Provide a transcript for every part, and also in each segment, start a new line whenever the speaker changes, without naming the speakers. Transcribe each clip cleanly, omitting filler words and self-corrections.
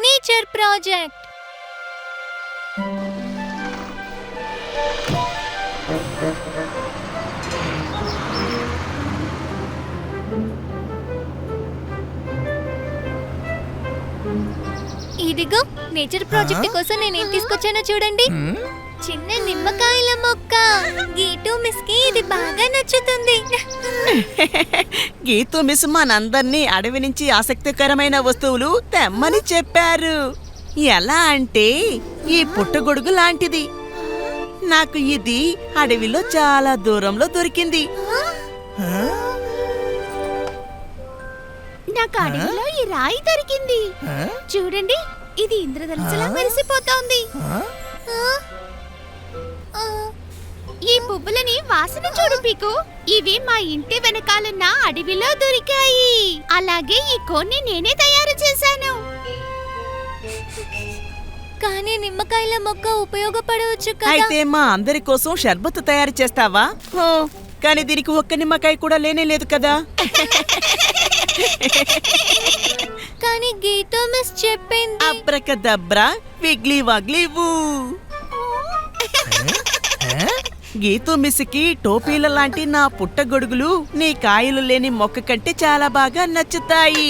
Nature project. ఇదిగో nature project కోసం నేనేం తీసుకొచ్చానో చూడండి. చిన్న నిమ్మకాయల మొక్క. గీటు మిస్ కి ఇది బాగా నచ్చుతుంది.
గీతూ మిస్ మనందర్నీ అడవి నుంచి ఆసక్తికరమైన వస్తువులు తెమ్మని చెప్పారు. ఎలా అంటే ఈ పుట్టగొడుగు లాంటిది. నాకు ఇది అడవిలో చాలా దూరంలో దొరికింది.
నాకు అడవిలో ఈ రాయి దొరికింది. చూడండి, ఇది ఇంద్రధనుసులా మెరిసిపోతోంది. ఈ పువ్వులని వాసన చూడు పీకు. ఇవి మా ఇంటి వెనకాలన్న అడవిలో దొరికాయి. అలాగే ఈ కోన్ని నేనే తయారు చేశాను. కానీ నిమ్మకాయల మొక్క ఉపయోగపడవచ్చు కదా.
అయితే మా అందరి కోసం షర్బత్ తయారు చేస్తావా? కానీ దీనికి ఒక్క నిమ్మకాయ కూడా లేనే లేదు కదా.
కానీ గీతో మిస్ చెప్పింది.
అబ్రకదబ్రా విగ్లీ వాగ్లీవు. గీతూ మిస్కి టోపీల లాంటి నా పుట్టగొడుగులు నీ కాయలు లేని మొక్క కంటే చాలా బాగా నచ్చుతాయి.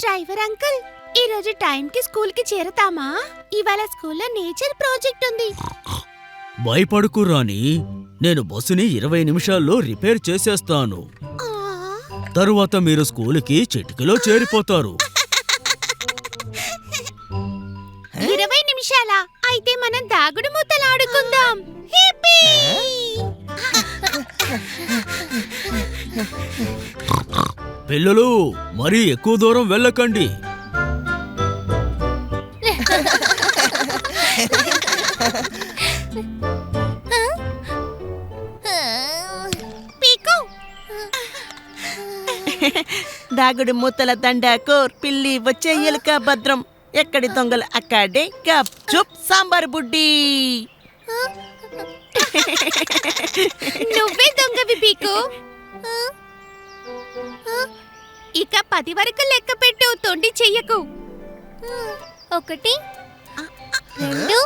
డ్రైవర్ అంకుల్, ఈ రోజు టైంకి స్కూల్ కి చేరతామా? ఇవాళ స్కూల్లో నేచర్ ప్రాజెక్ట్ ఉంది.
భయపడుకు రాణి, నేను బస్సుని 20 నిమిషాల్లో రిపేర్ చేసేస్తాను. తరువాత మీరు స్కూలుకి చిటికలో చేరిపోతారు.
20 నిమిషాలా? అయితే మనం దాగుడు మూతలాడుకుందాం. హిప్పీ!
పిల్లలు, మరీ ఎక్కువ దూరం వెళ్ళకండి.
పీకు!
దాగుడు మూతల దండాకోర్ పిల్లి వచ్చే ఎలుక భద్రం. ఎక్కడి దొంగలు అక్కడే గప్ చుప్ సాంబార్ బుడ్డి.
నువ్వే దొంగవి పీకు. ఇక 10 వరకు లెక్క పెట్టు, తొండి చెయ్యకు. 1 2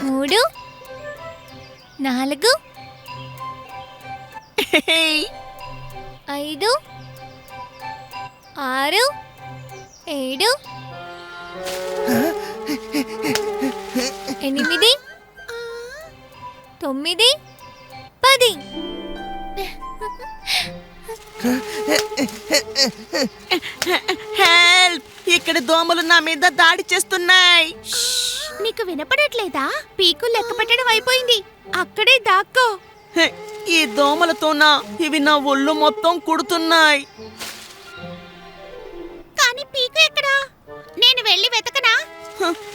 3 4 5 6 7 8 9 10.
హెల్ప్! ఇక్కడ దోమలు నా మీద దాడి చేస్తున్నాయి.
నీకు వినపడట్లేదా? పీకు లెక్క పెట్టడం అయిపోయింది. అక్కడే దాక్కో.
ఈ దోమలతోనా ఇవి నా ఒళ్ళు మొత్తం కుడుతున్నాయి.
కానీ పీకు ఎక్కడా? నేను వెళ్ళి వెతకనా?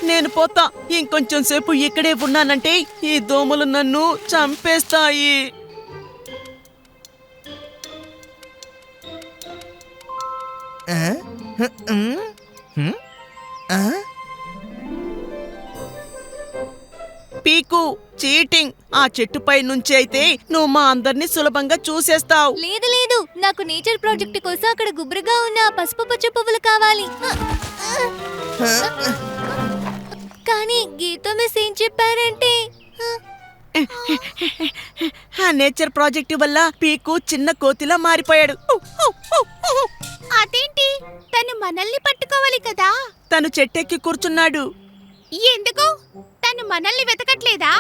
నేను పోతా. ఇంకొంచెం సేపు ఇక్కడే ఉన్నానంటే ఈ దోమలు నన్ను చంపేస్తాయి. పీకు, చీటింగ్. ఆ చెట్టుపై నుంచి అయితే నువ్వు మా అందరినీ సులభంగా చూసేస్తావు.
లేదు లేదు, నాకు నేచర్ ప్రాజెక్ట్ కోసం అక్కడ గుబురుగా ఉన్న పసుపు పచ్చ పువ్వులు కావాలి. కానీ గీతో మిస్ ఏం చెప్పారంటే,
ఆ నేచర్ ప్రాజెక్టు వల్ల పీకు చిన్న కోతిలా మారిపోయాడు.
అదేంటి? తను మనల్ని పట్టుకోవాలి కదా.
తను చెట్టెక్కి కూర్చున్నాడు.
ఎందుకు? తను మనల్ని వెతకట్లేదా?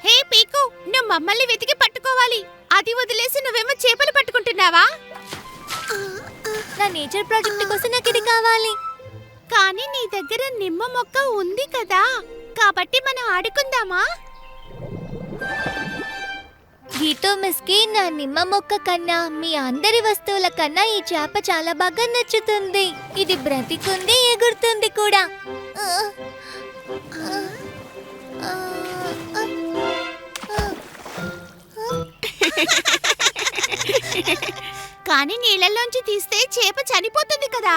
హే పీకు, నువ్వు మమ్మల్ని వెతికి పట్టుకోవాలి. అది వదిలేసి నువ్వేమో చేపలు పట్టుకుంటున్నావా?
నా నేచర్ ప్రాజెక్ట్ కోసం నాకు ఇది కావాలి.
కానీ నీ దగ్గర నిమ్మ మొక్క ఉంది కదా, కాబట్టి మనం ఆడుకుందామా?
గీతో మిస్ కి నా నిమ్మ మొక్క కన్నా మీ అందరి వస్తువుల కన్నా ఈ చేప చాలా బాగా నచ్చుతుంది. ఇది బ్రతికుంది, ఎగురుతుంది కూడా.
కానీ నీళ్ళల్లోంచి తీస్తే చేప చనిపోతుంది కదా.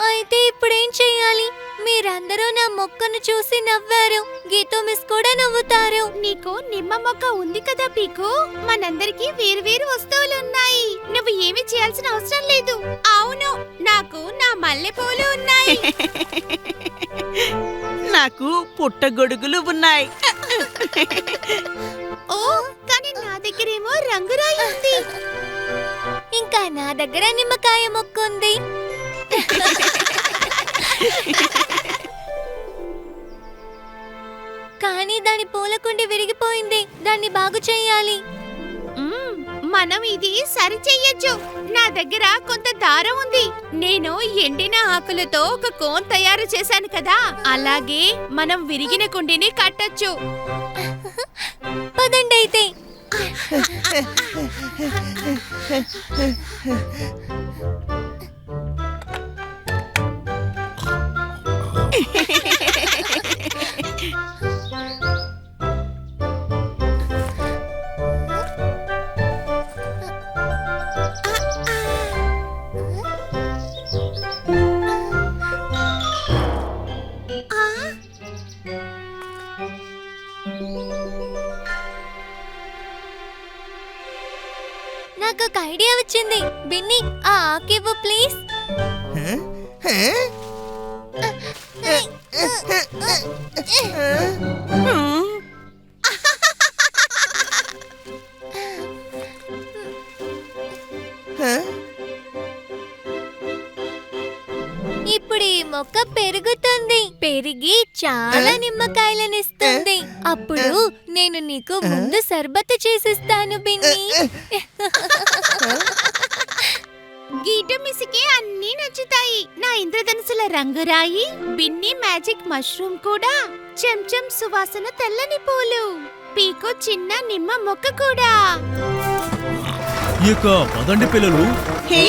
అయితే ఇప్పుడేం చెయ్యాలి? మీరందరూ నా మొక్కను చూసి నవ్వారు. గీతో మిస్ కూడా నవ్వుతారు.
నీకు నిమ్మ మొక్క ఉంది కదా పీకు, మనందరికీ వేరు వేరు వస్తువులు ఉన్నాయి. నువ్వు ఏమీ చేయాల్సిన అవసరం లేదు. అవును, నాకు నా మల్లెపూలు ఉన్నాయి.
నాకు పుట్టగొడుగులు ఉన్నాయి.
ఓ, కానీ నా దగ్గరేమో రంగురాయి ఉంది.
ఇంకా నా దగ్గర నిమ్మకాయ మొక్క ఉంది. కానీ దాని పూలకుండి విరిగిపోయింది. దాన్ని బాగు చెయ్యాలి.
మనం ఇది సరి చెయ్యొచ్చు. నా దగ్గర కొంత దారం ఉంది. నేను ఎండిన ఆకులతో ఒక కోన్ తయారు చేశాను కదా, అలాగే మనం విరిగిన కుండిని కట్టొచ్చు.
పదండి అయితే. నాకు ఒక ఐడియా వచ్చింది. బిన్ని, ఆ ఆకివ్వు ప్లీజ్. ఇప్పుడు ఈ మొక్క పెరుగుతుంది. పెరిగి చాలా నిమ్మకాయలనిస్తుంది. అప్పుడు నేను నీకు ముందు సర్బత్ చేసిస్తాను బిన్ని.
గీటు మిసికి అన్నీ నచ్చుతాయి. నా ఇంద్రధనుసుల రంగురాయి, బిన్ని మ్యాజిక్ మష్రూమ్ కూడా, చెంచం సువాసన తెల్లని పూలు, పీకు చిన్న నిమ్మ మొక్క కూడా.
ఇక పదండి పిల్లలు.
హే!